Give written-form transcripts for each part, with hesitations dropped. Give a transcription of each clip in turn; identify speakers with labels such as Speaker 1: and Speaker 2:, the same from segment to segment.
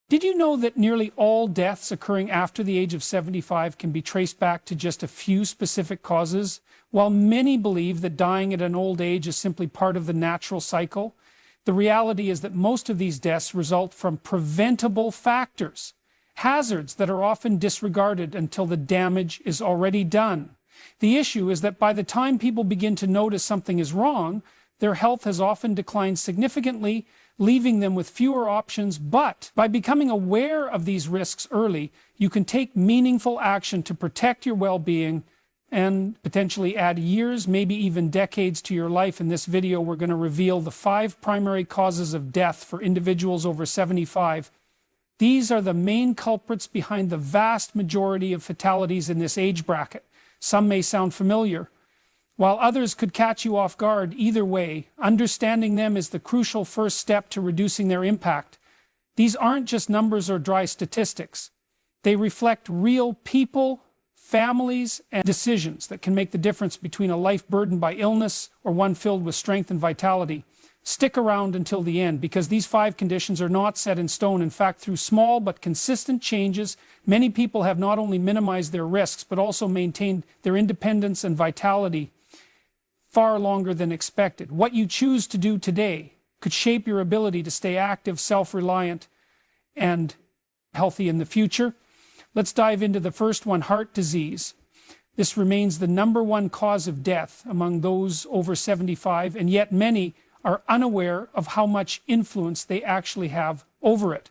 Speaker 1: Did you know that nearly all deaths occurring after the age of 75 can be traced back to just a few specific causes? While many believe that dying at an old age is simply part of the natural cycle, the reality is that most of these deaths result from preventable factors, hazards that are often disregarded until the damage is already done. The issue is that by the time people begin to notice something is wrong, their health has often declined significantly, leaving them with fewer options. But by becoming aware of these risks early, you can take meaningful action to protect your well-being and potentially add years, maybe even decades to your life. In this video, we're going to reveal the 5 primary causes of death for individuals over 75. These are the main culprits behind the vast majority of fatalities in this age bracket. Some may sound familiar, while others could catch you off guard. Either way, understanding them is the crucial first step to reducing their impact. These aren't just numbers or dry statistics. They reflect real people, families, and decisions that can make the difference between a life burdened by illness or one filled with strength and vitality. Stick around until the end, because these 5 conditions are not set in stone. In fact, through small but consistent changes, many people have not only minimized their risks, but also maintained their independence and vitality far longer than expected. What you choose to do today could shape your ability to stay active, self-reliant, and healthy in the future. Let's dive into the first one, heart disease. This remains the #1 cause of death among those over 75, and yet many are unaware of how much influence they actually have over it.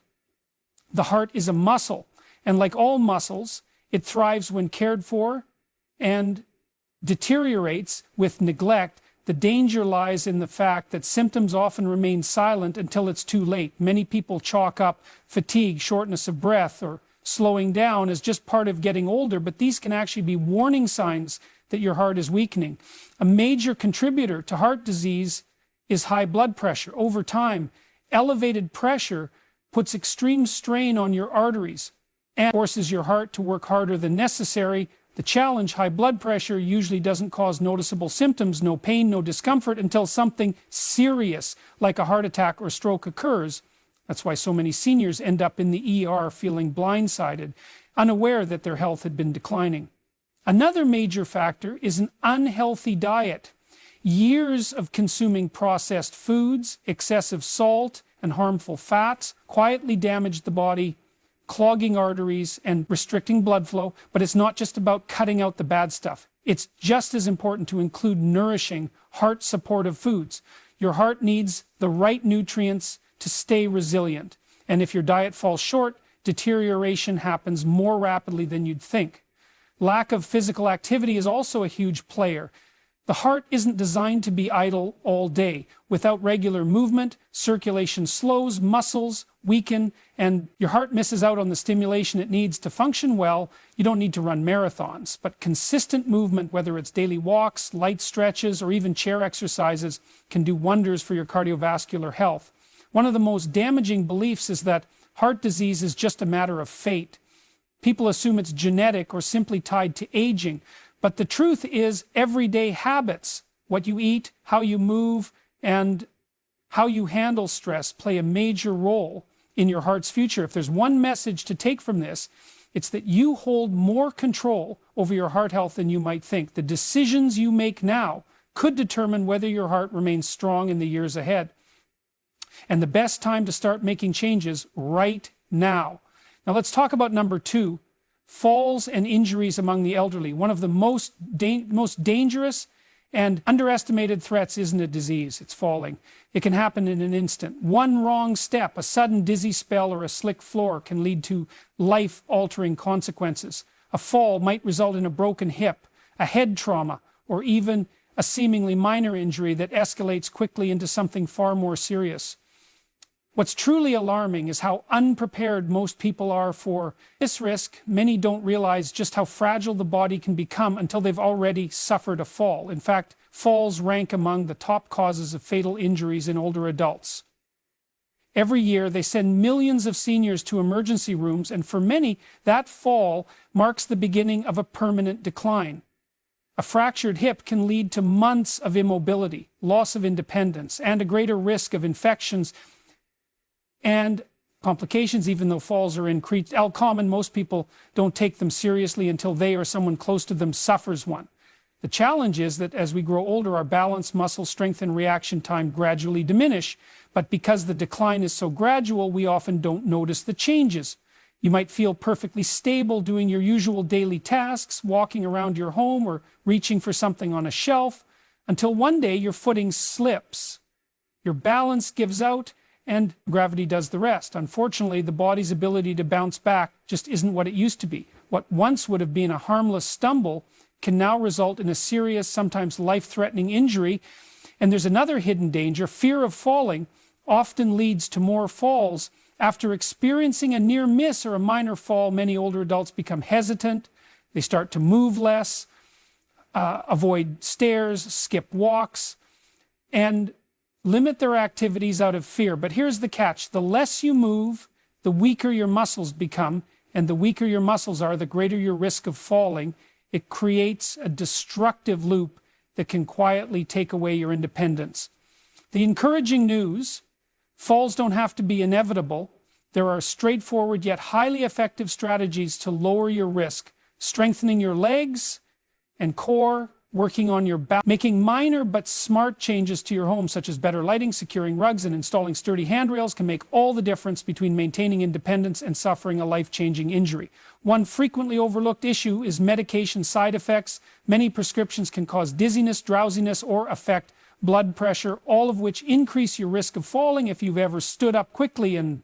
Speaker 1: The heart is a muscle, and like all muscles, it thrives when cared for and deteriorates with neglect. The danger lies in the fact that symptoms often remain silent until it's too late. Many people chalk up fatigue, shortness of breath, or slowing down as just part of getting older, but these can actually be warning signs that your heart is weakening. A major contributor to heart disease is high blood pressure. Over time, elevated pressure puts extreme strain on your arteries and forces your heart to work harder than necessary. The challenge: high blood pressure usually doesn't cause noticeable symptoms, no pain, no discomfort, until something serious like a heart attack or stroke occurs. That's why so many seniors end up in the ER feeling blindsided, unaware that their health had been declining. Another major factor is an unhealthy diet. Years of consuming processed foods, excessive salt, and harmful fats quietly damage the body, clogging arteries and restricting blood flow. But it's not just about cutting out the bad stuff. It's just as important to include nourishing, heart-supportive foods. Your heart needs the right nutrients to stay resilient. And if your diet falls short, deterioration happens more rapidly than you'd think. Lack of physical activity is also a huge player. The heart isn't designed to be idle all day. Without regular movement, circulation slows, muscles weaken, and your heart misses out on the stimulation it needs to function well. You don't need to run marathons, but consistent movement, whether it's daily walks, light stretches, or even chair exercises, can do wonders for your cardiovascular health. One of the most damaging beliefs is that heart disease is just a matter of fate. People assume it's genetic or simply tied to aging. But the truth is, everyday habits, what you eat, how you move, and how you handle stress play a major role in your heart's future. If there's one message to take from this, it's that you hold more control over your heart health than you might think. The decisions you make now could determine whether your heart remains strong in the years ahead. And the best time to start making changes right now. Now let's talk about #2. Falls and injuries among the elderly. One of the most dangerous and underestimated threats isn't a disease, it's falling. It can happen in an instant. One wrong step, a sudden dizzy spell, or a slick floor can lead to life-altering consequences. A fall might result in a broken hip, a head trauma, or even a seemingly minor injury that escalates quickly into something far more serious. What's truly alarming is how unprepared most people are for this risk. Many don't realize just how fragile the body can become until they've already suffered a fall. In fact, falls rank among the top causes of fatal injuries in older adults. Every year, they send millions of seniors to emergency rooms, and for many, that fall marks the beginning of a permanent decline. A fractured hip can lead to months of immobility, loss of independence, and a greater risk of infections and complications, even though falls are increased. Common, most people don't take them seriously until they or someone close to them suffers one. The challenge is that as we grow older, our balance, muscle strength, and reaction time gradually diminish. But because the decline is so gradual, we often don't notice the changes. You might feel perfectly stable doing your usual daily tasks, walking around your home or reaching for something on a shelf, until one day your footing slips. Your balance gives out and gravity does the rest. Unfortunately, the body's ability to bounce back just isn't what it used to be. What once would have been a harmless stumble can now result in a serious, sometimes life-threatening injury. And there's another hidden danger. Fear of falling often leads to more falls. After experiencing a near miss or a minor fall, many older adults become hesitant. They start to move less, avoid stairs, skip walks, and limit their activities out of fear. But here's the catch. The less you move, the weaker your muscles become, and the weaker your muscles are, the greater your risk of falling. It creates a destructive loop that can quietly take away your independence. The encouraging news: falls don't have to be inevitable. There are straightforward yet highly effective strategies to lower your risk. Strengthening your legs and core, working on your back, making minor but smart changes to your home, such as better lighting, securing rugs, and installing sturdy handrails, can make all the difference between maintaining independence and suffering a life-changing injury. One frequently overlooked issue is medication side effects. Many prescriptions can cause dizziness, drowsiness, or affect blood pressure, all of which increase your risk of falling. If you've ever stood up quickly and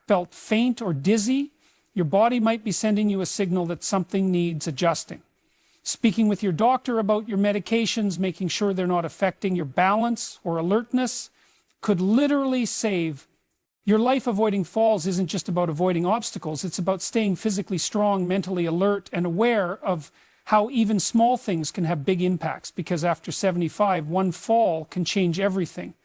Speaker 1: felt faint or dizzy, your body might be sending you a signal that something needs adjusting. Speaking with your doctor about your medications, making sure they're not affecting your balance or alertness, could literally save your life. Avoiding falls isn't just about avoiding obstacles. It's about staying physically strong, mentally alert, and aware of how even small things can have big impacts, because after 75, one fall can change everything.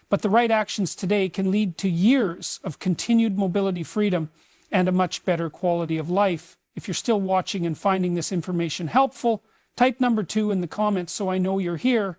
Speaker 1: But the right actions today can lead to years of continued mobility freedom and a much better quality of life. If you're still watching and finding this information helpful, type number 2 in the comments so I know you're here.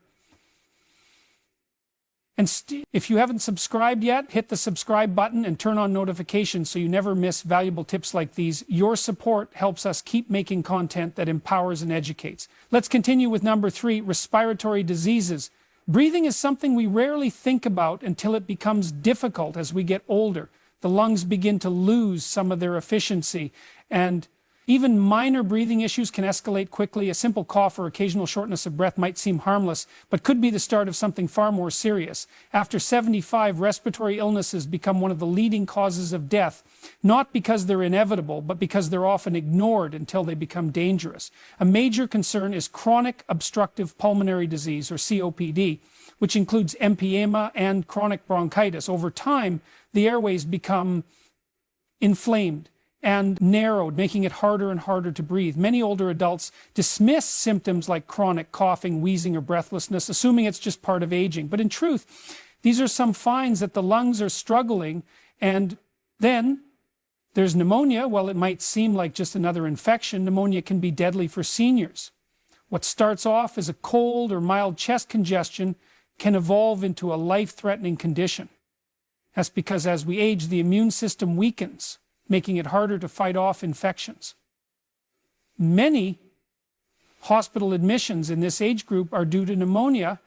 Speaker 1: And if you haven't subscribed yet, hit the subscribe button and turn on notifications so you never miss valuable tips like these. Your support helps us keep making content that empowers and educates. Let's continue with number 3, respiratory diseases. Breathing is something we rarely think about until it becomes difficult as we get older. The lungs begin to lose some of their efficiency, and even minor breathing issues can escalate quickly. A simple cough or occasional shortness of breath might seem harmless, but could be the start of something far more serious. After 75, respiratory illnesses become one of the leading causes of death, not because they're inevitable, but because they're often ignored until they become dangerous. A major concern is chronic obstructive pulmonary disease, or COPD, which includes emphysema and chronic bronchitis. Over time, the airways become inflamed and narrowed, making it harder and harder to breathe. Many older adults dismiss symptoms like chronic coughing, wheezing, or breathlessness, assuming it's just part of aging. But in truth, these are some signs that the lungs are struggling. And then there's pneumonia. Well, it might seem like just another infection. Pneumonia can be deadly for seniors. What starts off as a cold or mild chest congestion can evolve into a life-threatening condition. That's because as we age, the immune system weakens, making it harder to fight off infections. Many hospital admissions in this age group are due to pneumonia,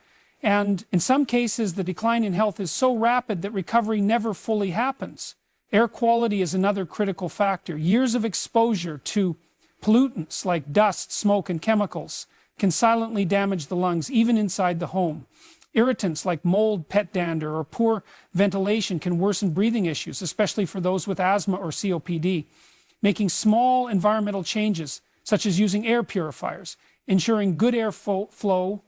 Speaker 1: and in some cases the decline in health is so rapid that recovery never fully happens. Air quality is another critical factor. Years of exposure to pollutants like dust, smoke, and chemicals can silently damage the lungs, even inside the home. Irritants like mold, pet dander, or poor ventilation can worsen breathing issues, especially for those with asthma or COPD. Making small environmental changes, such as using air purifiers, ensuring good air flow,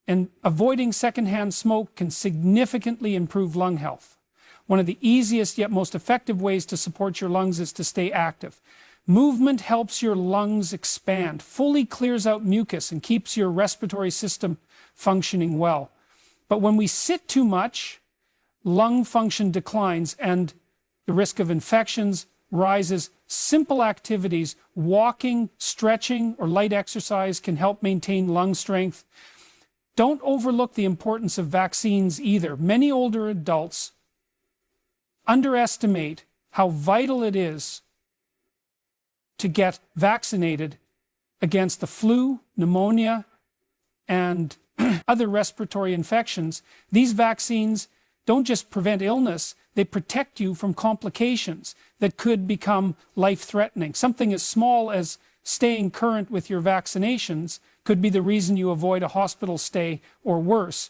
Speaker 1: and avoiding secondhand smoke can significantly improve lung health. One of the easiest yet most effective ways to support your lungs is to stay active. Movement helps your lungs expand, fully clears out mucus, and keeps your respiratory system functioning well. But when we sit too much, lung function declines and the risk of infections rises. Simple activities, walking, stretching, or light exercise can help maintain lung strength. Don't overlook the importance of vaccines either. Many older adults underestimate how vital it is to get vaccinated against the flu, pneumonia, and other respiratory infections. These vaccines don't just prevent illness, they protect you from complications that could become life-threatening. Something as small as staying current with your vaccinations could be the reason you avoid a hospital stay or worse.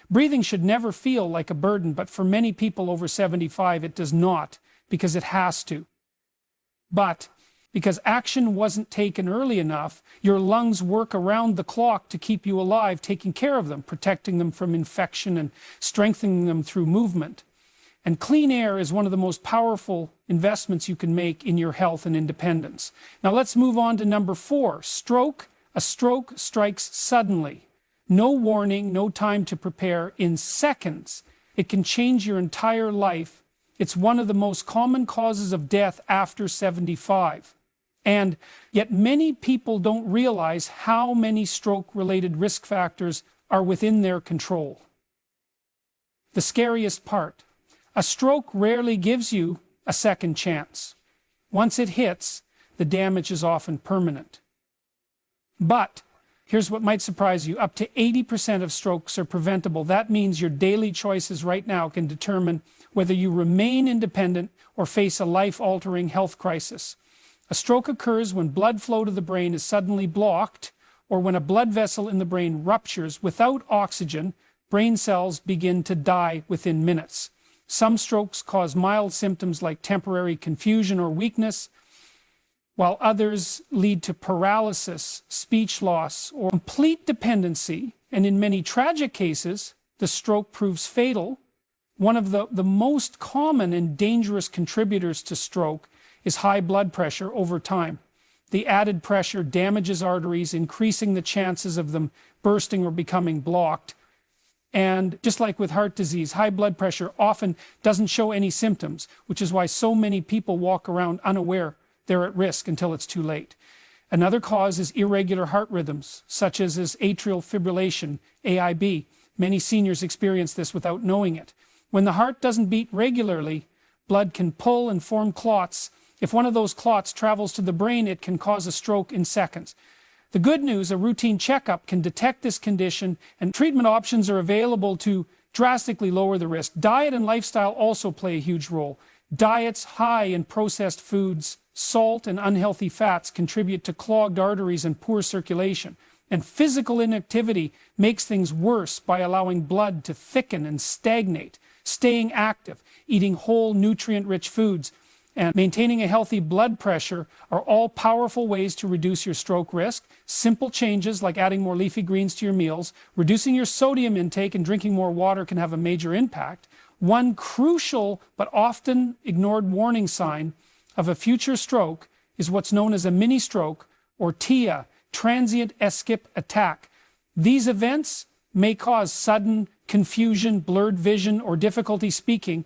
Speaker 1: Breathing should never feel like a burden, but for many people over 75, it does not, because it has to. But because action wasn't taken early enough, your lungs work around the clock to keep you alive, taking care of them, protecting them from infection and strengthening them through movement. And clean air is one of the most powerful investments you can make in your health and independence. Now let's move on to number 4, stroke. A stroke strikes suddenly. No warning, no time to prepare. In seconds, it can change your entire life. It's one of the most common causes of death after 75. And yet many people don't realize how many stroke-related risk factors are within their control. The scariest part, a stroke rarely gives you a second chance. Once it hits, the damage is often permanent. But here's what might surprise you. Up to 80% of strokes are preventable. That means your daily choices right now can determine whether you remain independent or face a life-altering health crisis. A stroke occurs when blood flow to the brain is suddenly blocked, or when a blood vessel in the brain ruptures. Without oxygen, brain cells begin to die within minutes. Some strokes cause mild symptoms like temporary confusion or weakness, while others lead to paralysis, speech loss, or complete dependency. And in many tragic cases, the stroke proves fatal. One of the most common and dangerous contributors to stroke is high blood pressure over time. The added pressure damages arteries, increasing the chances of them bursting or becoming blocked. And just like with heart disease, high blood pressure often doesn't show any symptoms, which is why so many people walk around unaware they're at risk until it's too late. Another cause is irregular heart rhythms, such as atrial fibrillation, AIB. Many seniors experience this without knowing it. When the heart doesn't beat regularly, blood can pull and form clots. If one of those clots travels to the brain, it can cause a stroke in seconds. The good news, a routine checkup can detect this condition, and treatment options are available to drastically lower the risk. Diet and lifestyle also play a huge role. Diets high in processed foods, salt, and unhealthy fats contribute to clogged arteries and poor circulation. And physical inactivity makes things worse by allowing blood to thicken and stagnate. Staying active, eating whole, nutrient-rich foods, and maintaining a healthy blood pressure are all powerful ways to reduce your stroke risk. Simple changes like adding more leafy greens to your meals, reducing your sodium intake, and drinking more water can have a major impact. One crucial but often ignored warning sign of a future stroke is what's known as a mini stroke, or TIA, transient ischemic attack. These events may cause sudden confusion, blurred vision, or difficulty speaking,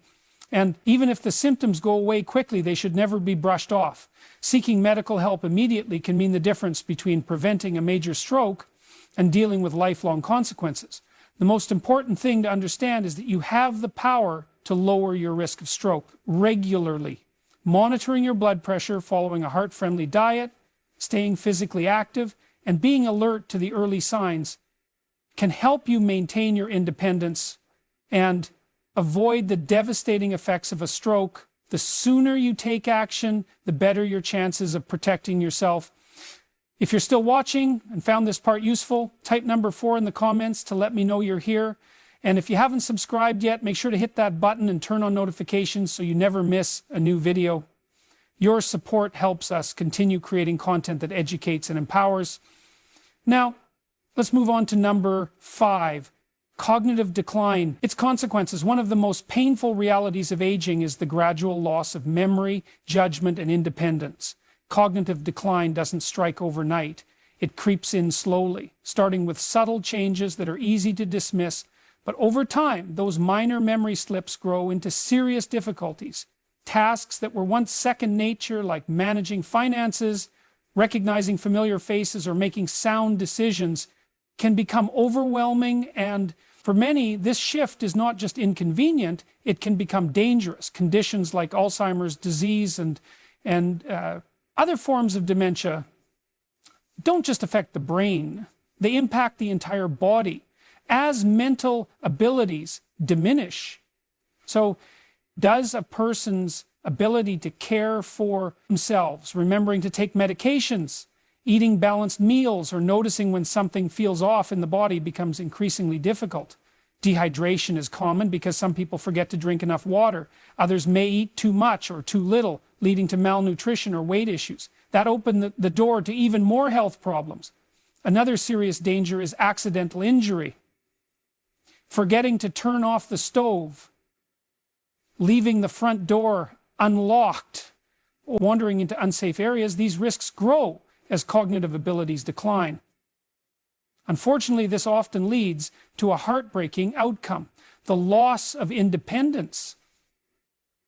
Speaker 1: and even if the symptoms go away quickly, they should never be brushed off. Seeking medical help immediately can mean the difference between preventing a major stroke and dealing with lifelong consequences. The most important thing to understand is that you have the power to lower your risk of stroke regularly. Monitoring your blood pressure, following a heart-friendly diet, staying physically active, and being alert to the early signs can help you maintain your independence and avoid the devastating effects of a stroke. The sooner you take action, the better your chances of protecting yourself. If you're still watching and found this part useful, type number 4 in the comments to let me know you're here. And if you haven't subscribed yet, make sure to hit that button and turn on notifications so you never miss a new video. Your support helps us continue creating content that educates and empowers. Now, let's move on to number 5. Cognitive decline. Its consequences. One of the most painful realities of aging is the gradual loss of memory, judgment, and independence. Cognitive decline doesn't strike overnight. It creeps in slowly, starting with subtle changes that are easy to dismiss. But over time, those minor memory slips grow into serious difficulties. Tasks that were once second nature, like managing finances, recognizing familiar faces, or making sound decisions, can become overwhelming and For many, this shift is not just inconvenient, it can become dangerous. Conditions like Alzheimer's disease and other forms of dementia don't just affect the brain, they impact the entire body. As mental abilities diminish, so does a person's ability to care for themselves, remembering to take medications, eating balanced meals, or noticing when something feels off in the body becomes increasingly difficult. Dehydration is common because some people forget to drink enough water. Others may eat too much or too little, leading to malnutrition or weight issues. That opened the door to even more health problems. Another serious danger is accidental injury. Forgetting to turn off the stove, leaving the front door unlocked, or wandering into unsafe areas, these risks grow as cognitive abilities decline. Unfortunately, this often leads to a heartbreaking outcome, the loss of independence.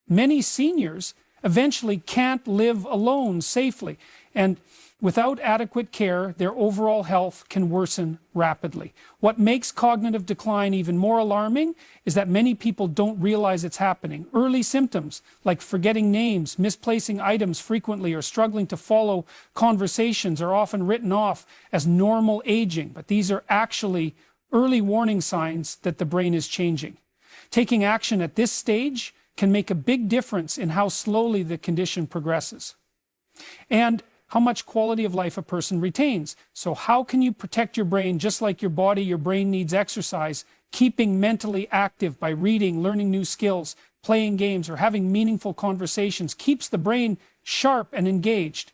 Speaker 1: Many seniors eventually can't live alone safely, and without adequate care, their overall health can worsen rapidly. What makes cognitive decline even more alarming is that many people don't realize it's happening. Early symptoms, like forgetting names, misplacing items frequently, or struggling to follow conversations, are often written off as normal aging, but these are actually early warning signs that the brain is changing. Taking action at this stage can make a big difference in how slowly the condition progresses and how much quality of life a person retains. So how can you protect your brain? Just like your body, your brain needs exercise. Keeping mentally active by reading, learning new skills, playing games, or having meaningful conversations keeps the brain sharp and engaged.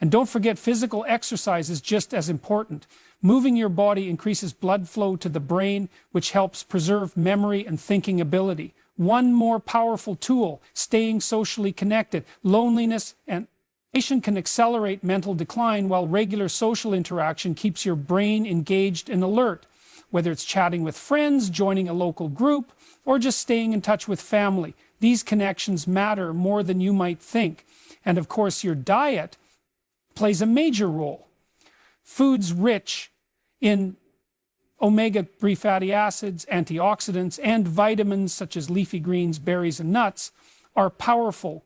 Speaker 1: And don't forget, physical exercise is just as important. Moving your body increases blood flow to the brain, which helps preserve memory and thinking ability. One more powerful tool, staying socially connected. Loneliness and isolation can accelerate mental decline, while regular social interaction keeps your brain engaged and alert. Whether it's chatting with friends, joining a local group, or just staying in touch with family, these connections matter more than you might think. And of course, your diet plays a major role. Foods rich in omega-3 fatty acids, antioxidants, and vitamins such as leafy greens, berries, and nuts are powerful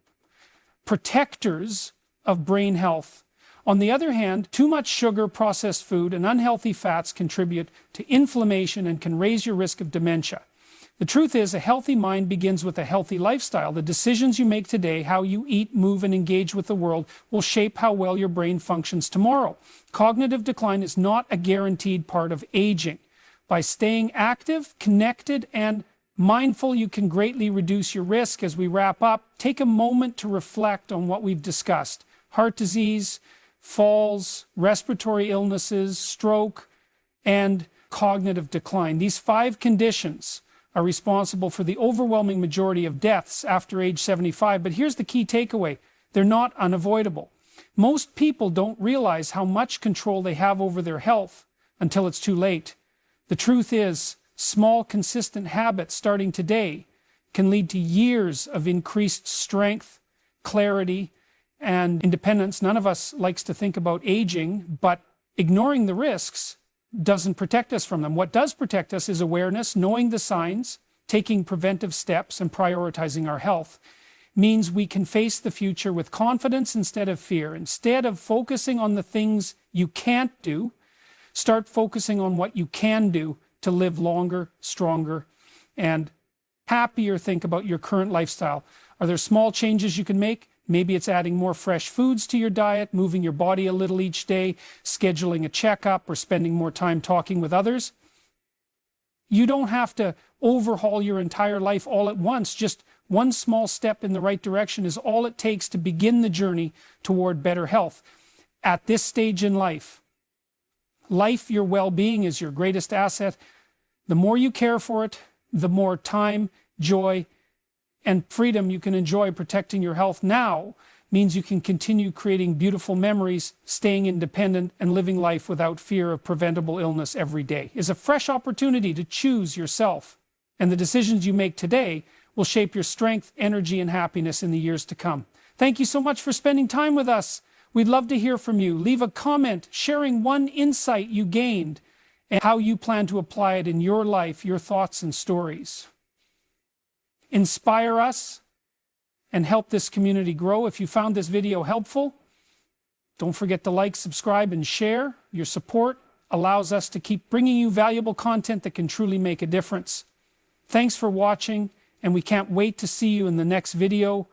Speaker 1: protectors of brain health. On the other hand, too much sugar, processed food, and unhealthy fats contribute to inflammation and can raise your risk of dementia. The truth is, a healthy mind begins with a healthy lifestyle. The decisions you make today, how you eat, move, and engage with the world, will shape how well your brain functions tomorrow. Cognitive decline is not a guaranteed part of aging. By staying active, connected, and mindful, you can greatly reduce your risk. As we wrap up, take a moment to reflect on what we've discussed. Heart disease, falls, respiratory illnesses, stroke, and cognitive decline. These 5 conditions are responsible for the overwhelming majority of deaths after age 75. But here's the key takeaway: they're not unavoidable. Most people don't realize how much control they have over their health until it's too late. The truth is, small, consistent habits starting today can lead to years of increased strength, clarity, and independence. None of us likes to think about aging, but ignoring the risks doesn't protect us from them. What does protect us is awareness, knowing the signs, taking preventive steps, and prioritizing our health. Means we can face the future with confidence instead of fear. Instead of focusing on the things you can't do, start focusing on what you can do to live longer, stronger, and happier. Think about your current lifestyle. Are there small changes you can make? Maybe it's adding more fresh foods to your diet, moving your body a little each day, scheduling a checkup, or spending more time talking with others. You don't have to overhaul your entire life all at once. Just one small step in the right direction is all it takes to begin the journey toward better health. At this stage in life, your well-being is your greatest asset. The more you care for it, the more time, joy, and freedom you can enjoy. Protecting your health now means you can continue creating beautiful memories, staying independent, and living life without fear of preventable illness every day. It's a fresh opportunity to choose yourself, and the decisions you make today will shape your strength, energy, and happiness in the years to come. Thank you so much for spending time with us. We'd love to hear from you. Leave a comment sharing one insight you gained, and how you plan to apply it in your life, your thoughts and stories. Inspire us and help this community grow. If you found this video helpful, don't forget to like, subscribe, and share. Your support allows us to keep bringing you valuable content that can truly make a difference. Thanks for watching, and we can't wait to see you in the next video.